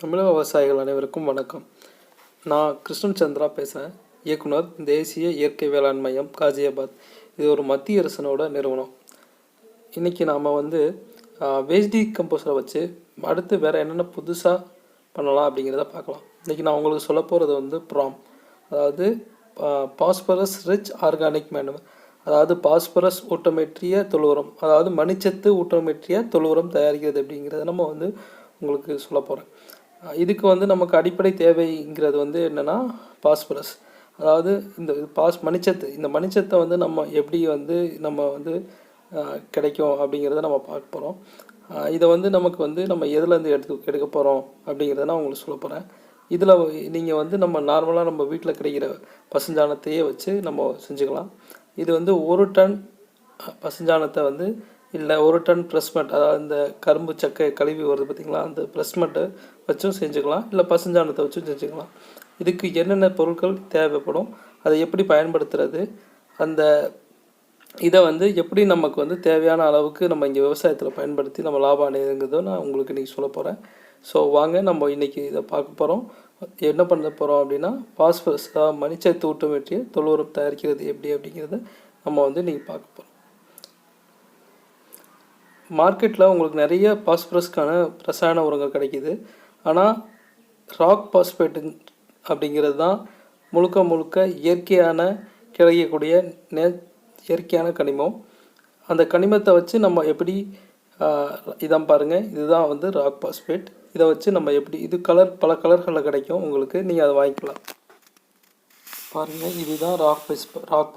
தமிழக விவசாயிகள் அனைவருக்கும் வணக்கம். நான் கிருஷ்ணன் சந்திரா பேசுகிறேன். இயக்குனர், தேசிய இயற்கை வேளாண் மையம், காஜியாபாத். இது ஒரு மத்திய அரசனோட நிறுவனம். இன்றைக்கி நாம் வேஸ்ட் டீகம்போஸரை வச்சு அடுத்து வேறு என்னென்ன புதுசாக பண்ணலாம் அப்படிங்கிறத பார்க்கலாம். இன்றைக்கி நான் உங்களுக்கு சொல்ல போகிறது ப்ராம், அதாவது பாஸ்பரஸ் ரிச் ஆர்கானிக் மேனுவர், அதாவது பாஸ்பரஸ் ஊட்டமேற்றிய தொழு உரம், அதாவது மணிச்சத்து ஊட்டமேற்றிய தொழு உரம் தயாரிக்கிறது அப்படிங்கிறத நம்ம உங்களுக்கு சொல்ல போகிறேன். இதுக்கு நமக்கு அடிப்படை தேவைங்கிறது என்னென்னா பாஸ்பரஸ், அதாவது இந்த மணிச்சத்து. இந்த மணிச்சத்தை நம்ம எப்படி நம்ம கிடைக்கும் அப்படிங்கிறத நம்ம பார்க்க போகிறோம். இதை நமக்கு நம்ம எதுலேருந்து எடுக்க போகிறோம் அப்படிங்கிறத நான் உங்களுக்கு சொல்ல போகிறேன். இதில் நீங்கள் நம்ம நார்மலாக நம்ம வீட்டில் கிடைக்கிற பசுஞ்சாணத்தையே வச்சு நம்ம செஞ்சுக்கலாம். இது 1 டன் பசுஞ்சாணத்தை இல்லை 1 டன் ப்ரெஸ்மெட், அதாவது இந்த கரும்பு சக்கை கழுவி வருது பார்த்திங்களா, அந்த ப்ரெஸ்மெட்டை வச்சும் செஞ்சுக்கலாம், இல்லை பசுஞ்சாணத்தை வச்சும் செஞ்சுக்கலாம். இதுக்கு என்னென்ன பொருட்கள் தேவைப்படும், அதை எப்படி பயன்படுத்துறது, அந்த இதை எப்படி நமக்கு தேவையான அளவுக்கு நம்ம இங்கே விவசாயத்தில் பயன்படுத்தி நம்ம லாபம் அடையுங்கிறதோ நான் உங்களுக்கு இன்றைக்கி சொல்ல போகிறேன். ஸோ வாங்க நம்ம இன்றைக்கி இதை பார்க்க போகிறோம். என்ன பண்ண போகிறோம் அப்படின்னா, பாஸ்பரஸ், மணிச்சத்து ஊட்டமேற்றிய தொழு உரம் தயாரிக்கிறது எப்படி அப்படிங்கிறத நம்ம இன்றைக்கி பார்க்க போகிறோம். மார்க்கெட்டில் உங்களுக்கு நிறைய பாஸ்பரஸ்க்கான ரசாயன உரங்கள் கிடைக்கிது. ஆனால் ராக் பாஸ்பேட்டு அப்படிங்கிறது தான் முழுக்க இயற்கையான கிடைக்கக்கூடிய இயற்கையான கனிமம். அந்த கனிமத்தை வச்சு நம்ம எப்படி இதான் பாருங்கள், இதுதான் ராக் பாஸ்பேட். இதை வச்சு நம்ம எப்படி பல கலர்களில் கிடைக்கும் உங்களுக்கு, நீங்கள் அதை வாங்கிக்கலாம். பாருங்கள், இதுதான் ராக்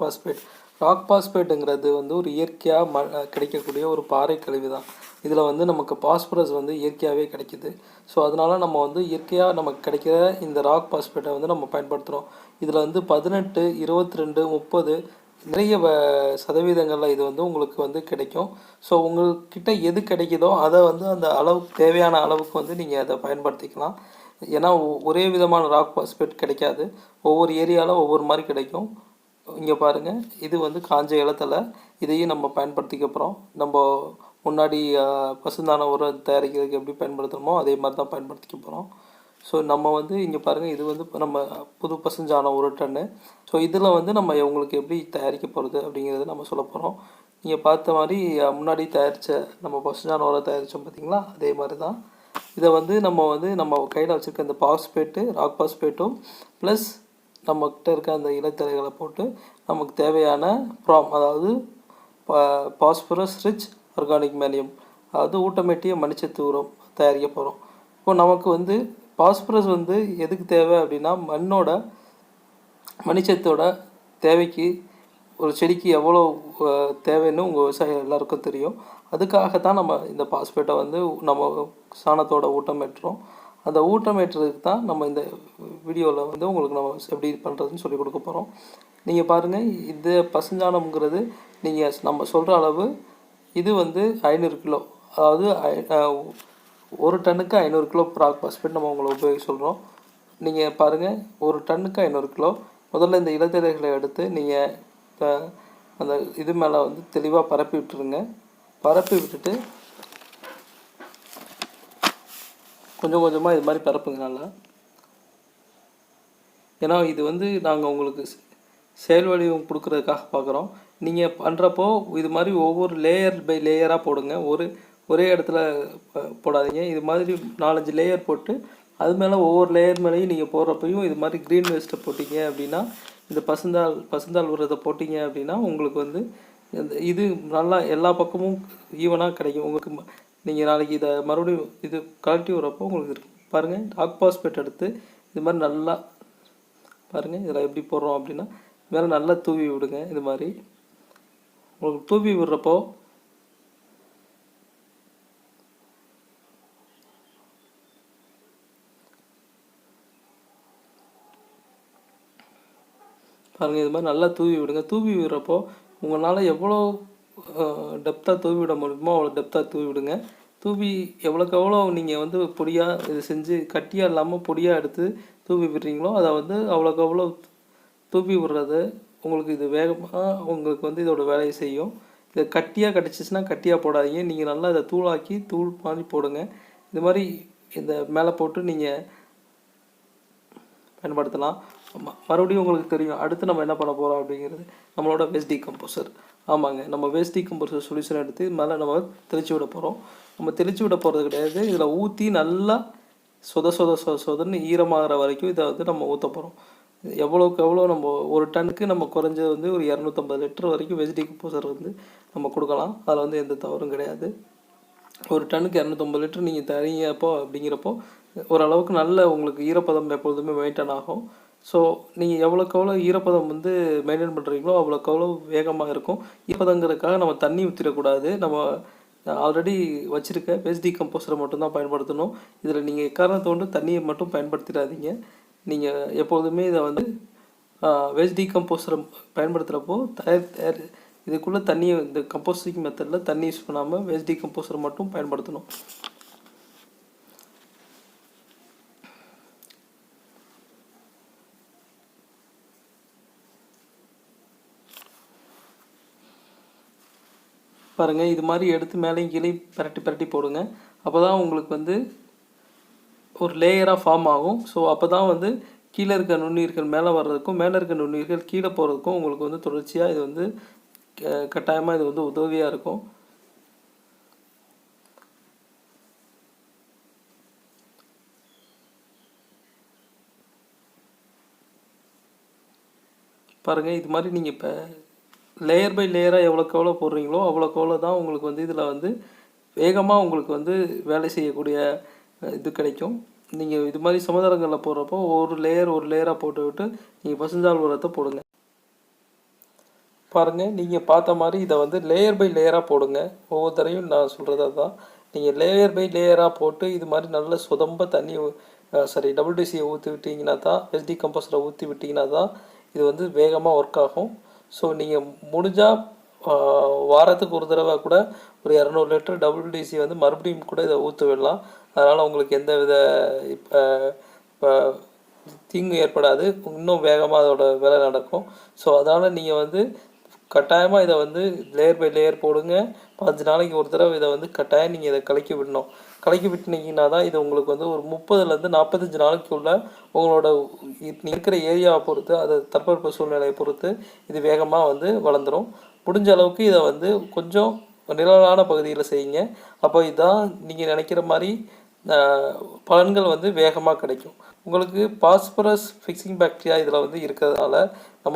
பாஸ்பேட். ராக் பாஸ்பேட்டுங்கிறது ஒரு இயற்கையாக கிடைக்கக்கூடிய ஒரு பாறை கழிவு தான். இதில் நமக்கு பாஸ்பரஸ் இயற்கையாகவே கிடைக்கிது. ஸோ அதனால் நம்ம இயற்கையாக நமக்கு கிடைக்கிற இந்த ராக் பாஸ்பேட்டை நம்ம பயன்படுத்துகிறோம். இதில் 18, 22, 30 நிறைய சதவீதங்களில் இது உங்களுக்கு கிடைக்கும். ஸோ உங்கள்கிட்ட எது கிடைக்குதோ அதை அந்த அளவுக்கு தேவையான அளவுக்கு நீங்கள் அதை பயன்படுத்திக்கலாம். ஏன்னா ஒரே விதமான ராக் பாஸ்பேட் கிடைக்காது, ஒவ்வொரு ஏரியாவில் ஒவ்வொரு மாதிரி கிடைக்கும். இங்கே பாருங்கள், இது காஞ்ச இலத்தில் இதையும் நம்ம பயன்படுத்திக்க போகிறோம். நம்ம முன்னாடி பசுந்தான உரம் தயாரிக்கிறதுக்கு எப்படி பயன்படுத்துகிறோமோ அதே மாதிரி தான் பயன்படுத்திக்க போகிறோம். ஸோ நம்ம இங்கே பாருங்கள், இது நம்ம புது பசுஞ்சாணம் 1 டன்னு. ஸோ இதில் நம்ம உங்களுக்கு எப்படி தயாரிக்க போகிறது அப்படிங்கிறத நம்ம சொல்ல போகிறோம். நீங்கள் பார்த்த மாதிரி முன்னாடி நம்ம பசுஞ்சாணம் உரம் தயாரித்தோம் பார்த்திங்களா, அதே மாதிரி தான். இதை நம்ம கையில் வச்சுருக்க இந்த பாஸ்பேட்டு, ராக் பாஸ்பேட்டும் ப்ளஸ் நம்மக்கிட்ட இருக்க அந்த இலைத்தலைகளை போட்டு நமக்கு தேவையான ப்ராம், அதாவது பாஸ்பரஸ் ரிச் ஆர்கானிக் மேனியம், அதாவது ஊட்டமேட்டிய மணிச்சத்து உரம் தயாரிக்க போகிறோம். இப்போ நமக்கு பாஸ்பரஸ் எதுக்கு தேவை அப்படின்னா, மண்ணோட மணிச்சத்தோட தேவைக்கு ஒரு செடிக்கு எவ்வளோ தேவைன்னு உங்கள் விவசாயிகள் எல்லாருக்கும் தெரியும். அதுக்காகத்தான் நம்ம இந்த பாஸ்பேட்டை நம்ம சாணத்தோட ஊட்டமேற்றுறோம். அந்த ஊட்டமேற்றுறதுக்கு தான் நம்ம இந்த வீடியோவில் உங்களுக்கு நம்ம எப்படி பண்ணுறதுன்னு சொல்லி கொடுக்க போகிறோம். நீங்கள் பாருங்கள், இது பசுஞ்சாணம்ங்கிறது நம்ம சொல்கிற அளவு இது 500 கிலோ, அதாவது 1 டன்னுக்கு 500 கிலோ ராக் பாஸ்பேட் நம்ம உங்களை உபயோகிக்க சொல்கிறோம். நீங்கள் பாருங்கள், 1 டன்னுக்கு 500 கிலோ. முதல்ல இந்த இலத்தலைகளை எடுத்து நீங்கள் அந்த இது மேலே தெளிவாக பரப்பி விட்டுருங்க. பரப்பி விட்டுட்டு கொஞ்சம் கொஞ்சமாக இது மாதிரி பரப்புங்க நல்லா. ஏன்னா இது நாங்கள் உங்களுக்கு செயல் வடிவம் கொடுக்குறதுக்காக பார்க்குறோம். நீங்கள் பண்ணுறப்போ இது மாதிரி ஒவ்வொரு லேயர் பை லேயராக போடுங்க, ஒரே இடத்துல போடாதீங்க. இது மாதிரி 4-5 லேயர் போட்டு அது மேலே ஒவ்வொரு லேயர் மேலேயும் நீங்கள் போடுறப்பையும் இது மாதிரி க்ரீன் வேஸ்ட்டை போட்டிங்க அப்படின்னா, இந்த பசுந்தாள் உரத்தை போட்டிங்க அப்படின்னா உங்களுக்கு இது நல்லா எல்லா பக்கமும் ஈவனாக கிடைக்கும் உங்களுக்கு. நீங்கள் நாளைக்கு இதை மறுபடியும் இது கலெக்டிவ் வரப்போ உங்களுக்கு இருக்கும். பாருங்கள், ராக் பாஸ்பேட் எடுத்து இது மாதிரி நல்லா பாருங்கள், இதில் எப்படி போடுறோம் அப்படின்னா மேலே நல்லா தூவி விடுங்க. இது மாதிரி உங்களுக்கு தூவி விடுறப்போ பாருங்கள், இது மாதிரி நல்லா தூவி விடுங்க. தூவி விடுறப்போ உங்களால் எவ்வளோ டெப்த்தாக தூவி விட முடியுமோ அவ்வளோ டெப்த்தாக தூவி விடுங்க. தூவி எவ்வளோக்கு எவ்வளோ நீங்கள் பொடியாக இது செஞ்சு கட்டியாக இல்லாமல் பொடியாக எடுத்து தூவி விடுறீங்களோ அதை அவ்வளோக்கு அவ்வளோ தூவி விடுறது உங்களுக்கு இது வேகமாக உங்களுக்கு இதோட வேலையை செய்யும். இதை கட்டியாக கிடச்சிச்சின்னா கட்டியாக போடாதீங்க. நீங்கள் நல்லா இதை தூள் மாதிரி போடுங்க. இது மாதிரி இந்த மேலே போட்டு நீங்கள் பயன்படுத்தலாம். மறுபடியும் உங்களுக்கு தெரியும் அடுத்து நம்ம என்ன பண்ண போகிறோம் அப்படிங்கிறது நம்மளோட வேஸ்ட் டீகம்போசர். ஆமாங்க, நம்ம வேஸ்ட் டீகம்போசர் சொல்யூஷன் எடுத்து மேலே நம்ம தெளித்து விட போகிறோம். நம்ம தெளித்து விட போகிறது கிடையாது, இதில் ஊற்றி நல்லா சொதன்னு ஈரமாகிற வரைக்கும் இதை வந்து நம்ம ஊற்ற போகிறோம். எவ்வளோக்கு எவ்வளோ நம்ம ஒரு டன்னுக்கு நம்ம குறைஞ்சது வந்து ஒரு 250 லிட்டர் வரைக்கும் வேஸ்ட் டீகம்போசர் வந்து நம்ம கொடுக்கலாம். அதில் வந்து எந்த தவறும் கிடையாது. ஒரு டன்னுக்கு 250 லிட்டர் நீங்கள் தரீங்கப்போ அப்படிங்கிறப்போ ஓரளவுக்கு நல்ல உங்களுக்கு ஈரப்பதம் எப்பொழுதுமே மெயின்டைன் ஆகும். ஸோ நீங்கள் எவ்வளோக்கு எவ்வளோ ஈரப்பதம் வந்து மெயின்டைன் பண்ணுறீங்களோ அவ்வளோக்கு எவ்வளோ வேகமாக இருக்கும். ஈரப்பதங்கிறதுக்காக நம்ம தண்ணி ஊற்றிடக்கூடாது. நம்ம ஆல்ரெடி வச்சுருக்க வேஸ்ட் டீகம்போசரை மட்டும்தான் பயன்படுத்தணும். இதில் நீங்கள் எக்காரணத்தை கொண்டு தண்ணியை மட்டும் பயன்படுத்திடாதீங்க. நீங்கள் எப்பொழுதுமே இதை வந்து வேஸ்ட் டீகம்போசரை பயன்படுத்துகிறப்போ இதுக்குள்ளே தண்ணியை இந்த கம்போஸ்டிங் மெத்தடில் தண்ணி யூஸ் பண்ணாமல் வேஸ்ட் டீகம்போசரை மட்டும் பயன்படுத்தணும். பாருங்கள், இது மாதிரி எடுத்து மேலேயும் கீழே பரட்டி போடுங்க. அப்போ தான் உங்களுக்கு வந்து ஒரு லேயராக ஃபார்ம் ஆகும். ஸோ அப்போ தான் வந்து கீழே இருக்க நுண்ணுயிர்கள் மேலே வர்றதுக்கும் மேலே இருக்க நுண்ணுயிர்கள் கீழே போகிறதுக்கும் உங்களுக்கு வந்து தொடர்ச்சியாக இது வந்து கட்டாயமாக இது வந்து உதவியாக இருக்கும். பாருங்கள், இது மாதிரி நீங்கள் இப்போ லேயர் பை லேயராக எவ்வளோக்கு எவ்வளோ போடுறீங்களோ அவ்வளோக்கு எவ்வளோ தான் உங்களுக்கு வந்து இதில் வந்து வேகமாக உங்களுக்கு வந்து வேலை செய்யக்கூடிய இது கிடைக்கும். நீங்கள் இது மாதிரி சமதளங்களில் போடுறப்போ ஒரு லேயராக போட்டு விட்டு நீங்கள் பசுஞ்சால் உரத்தை போடுங்க. பாருங்கள், நீங்கள் பார்த்த மாதிரி இதை வந்து லேயர் பை லேயராக போடுங்க. ஒவ்வொரு தரையும் நான் சொல்கிறது அதுதான். நீங்கள் லேயர் பை லேயராக போட்டு இது மாதிரி நல்ல சொதம்ப தண்ணி WDCயை ஊற்றி விட்டிங்கன்னா தான், வேஸ்ட் டீகம்போசரை ஊற்றி விட்டிங்கன்னா தான் இது வந்து வேகமாக ஒர்க் ஆகும். ஸோ நீங்கள் முடிஞ்சால் வாரத்துக்கு ஒரு தடவை கூட ஒரு 200 லிட்டர் WDC வந்து மறுபடியும் கூட இதை ஊற்ற விடலாம். அதனால் உங்களுக்கு எந்த வித தீங்கு ஏற்படாது, இன்னும் வேகமாக அதோட வேலை நடக்கும். ஸோ அதனால் நீங்கள் வந்து கட்டாயமாக இதை வந்து லேயர் பை லேயர் போடுங்க. 5 நாளைக்கு ஒரு தடவை இதை வந்து கட்டாயம் நீங்கள் இதை கலக்கி விடணும். கலக்கி விட்டுனீங்கன்னா தான் இது உங்களுக்கு வந்து ஒரு 30லேருந்து 45 நாளைக்குள்ள உங்களோட இருக்கிற ஏரியாவை பொறுத்து, அது தட்பவெப்ப சூழ்நிலையை பொறுத்து இது வேகமாக வந்து வளர்ந்துடும். முடிஞ்ச அளவுக்கு இதை வந்து கொஞ்சம் நிழலான பகுதியில் செய்யுங்க. அப்போ இதான் நீங்கள் நினைக்கிற மாதிரி பலன்கள் வந்து வேகமாக கிடைக்கும். உங்களுக்கு பாஸ்பரஸ் ஃபிக்ஸிங் பாக்டீரியா இதில் வந்து இருக்கிறதுனால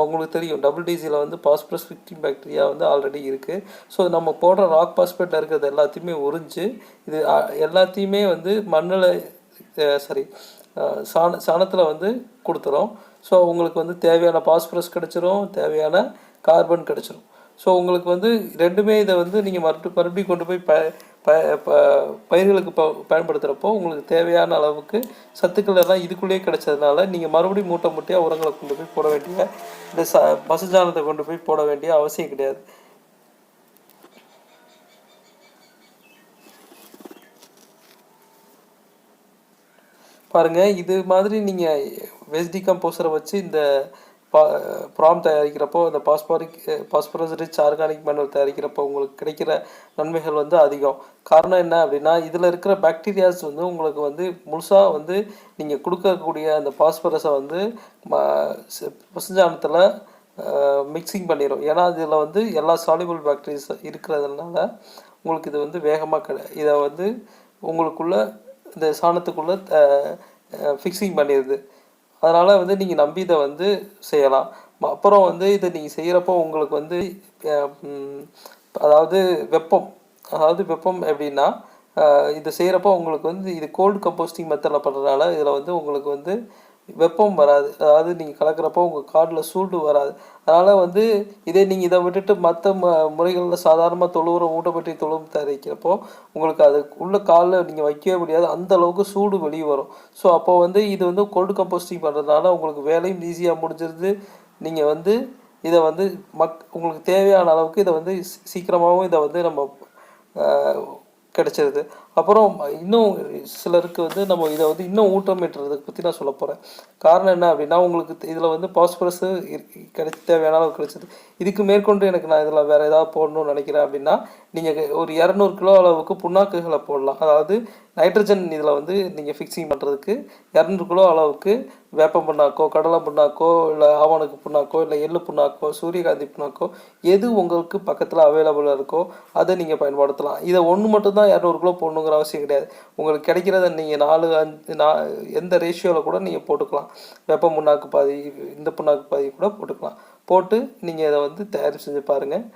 உங்களுக்கு தெரியும் WDCயில் வந்து பாஸ்பரஸ் ஃபிக்ஸிங் பாக்டீரியா வந்து ஆல்ரெடி இருக்குது. ஸோ நம்ம போடுற ராக் பாஸ்பேட்டில் இருக்கிறது எல்லாத்தையுமே உறிஞ்சு இது எல்லாத்தையுமே வந்து மண்ணில் சாணத்தில் வந்து கொடுத்துரும். ஸோ உங்களுக்கு வந்து தேவையான பாஸ்பரஸ் கிடச்சிரும், தேவையான கார்பன் கிடச்சிரும். ஸோ உங்களுக்கு வந்து ரெண்டுமே இதை வந்து நீங்கள் மறுபடியும் கொண்டு போய் பயிர்களுக்கு பயன்படுத்துகிறப்போ உங்களுக்கு தேவையான அளவுக்கு சத்துக்கள் எல்லாம் இதுக்குள்ளேயே கிடைச்சதுனால நீங்கள் மறுபடியும் மூட்டையாக உரங்களை கொண்டு போய் போட வேண்டிய இந்த பசுஞ்சாணத்தை கொண்டு போய் போட வேண்டிய அவசியம் கிடையாது. பாருங்கள், இது மாதிரி நீங்கள் வேஸ்ட் டீகம்போசரை வச்சு இந்த ப்ராம் தயாரிக்கிறப்போ இந்த பாஸ்பரஸ் ரிச் ஆர்கானிக் மேனுவல் தயாரிக்கிறப்போ உங்களுக்கு கிடைக்கிற நன்மைகள் வந்து அதிகம். காரணம் என்ன அப்படின்னா, இதில் இருக்கிற பாக்டீரியாஸ் வந்து உங்களுக்கு வந்து முழுசாக வந்து நீங்கள் கொடுக்கக்கூடிய அந்த பாஸ்பரஸை வந்து பசுஞ்சாணத்தில் மிக்சிங் பண்ணிடும். ஏன்னா இதில் வந்து எல்லா சாலிபிள் பாக்டீரியாஸ் இருக்கிறதுனால உங்களுக்கு இது வந்து வேகமாக இதை வந்து உங்களுக்குள்ள இந்த சாணத்துக்குள்ளே ஃபிக்ஸிங் பண்ணிடுது. அதனால் வந்து நீங்கள் நம்பி இதை வந்து செய்யலாம். அப்புறம் வந்து இதை நீங்கள் செய்கிறப்போ உங்களுக்கு வந்து அதாவது வெப்பம் எப்படின்னா, இதை செய்கிறப்போ உங்களுக்கு வந்து இது கோல்டு கம்போஸ்டிங் மெத்தடில் பண்ணுறதுனால இதில் வந்து உங்களுக்கு வந்து வெப்பம் வராது. அதாவது நீங்கள் கலக்கிறப்போ உங்கள் காடில் சூடு வராது. அதனால் வந்து நீங்கள் இதை விட்டுட்டு மற்ற முறைகளில் சாதாரணமாக தொழுவுரம் ஊட்டப்பட்டி தொழுவும் தயாரிக்கிறப்போ உங்களுக்கு அது உள்ள காலில் நீங்கள் வைக்கவே முடியாது, அந்த அளவுக்கு சூடு வெளியே வரும். ஸோ அப்போ வந்து இது வந்து கோல்டு கம்போஸ்டிங் பண்ணுறதுனால உங்களுக்கு வேலையும் ஈஸியாக முடிஞ்சிருது. நீங்கள் வந்து இதை வந்து உங்களுக்கு தேவையான அளவுக்கு இதை வந்து சீக்கிரமாகவும் இதை வந்து நம்ம கிடச்சிருது. அப்புறம் இன்னும் சிலருக்கு வந்து நம்ம இதை வந்து இன்னும் ஊட்டமேற்றுறதுக்கு பற்றி நான் சொல்ல போகிறேன். காரணம் என்ன அப்படின்னா, உங்களுக்கு இதில் வந்து பாஸ்பரஸு தேவையான அளவு கிடைச்சிது. இதுக்கு மேற்கொண்டு எனக்கு நான் இதில் வேறு ஏதாவது போடணும்னு நினைக்கிறேன் அப்படின்னா, நீங்கள் ஒரு 200 கிலோ அளவுக்கு புண்ணாக்குகளை போடலாம். அதாவது நைட்ரஜன் இதில் வந்து நீங்கள் ஃபிக்ஸிங் பண்ணுறதுக்கு 200 கிலோ அளவுக்கு வேப்ப புண்ணாக்கோ, கடலை புண்ணாக்கோ, இல்லை ஆவானுக்கு புண்ணாக்கோ, இல்லை எள்ளு புண்ணாக்கோ, சூரியகாந்தி புண்ணாக்கோ, எது உங்களுக்கு பக்கத்தில் அவைலபிளாக இருக்கோ அதை நீங்கள் பயன்படுத்தலாம். இதை ஒன்று மட்டும்தான் 200 கிலோ போடணுங்கிற அவசியம் கிடையாது. உங்களுக்கு கிடைக்கிறத நீங்கள் 4, 5 எந்த ரேஷியோவில் கூட நீங்கள் போட்டுக்கலாம். வேப்ப புண்ணாக்கு பாதி, இந்த புண்ணாக்கு பாதி கூட போட்டுக்கலாம். போட்டு நீங்கள் இதை வந்து தயார் செஞ்சு பாருங்கள்.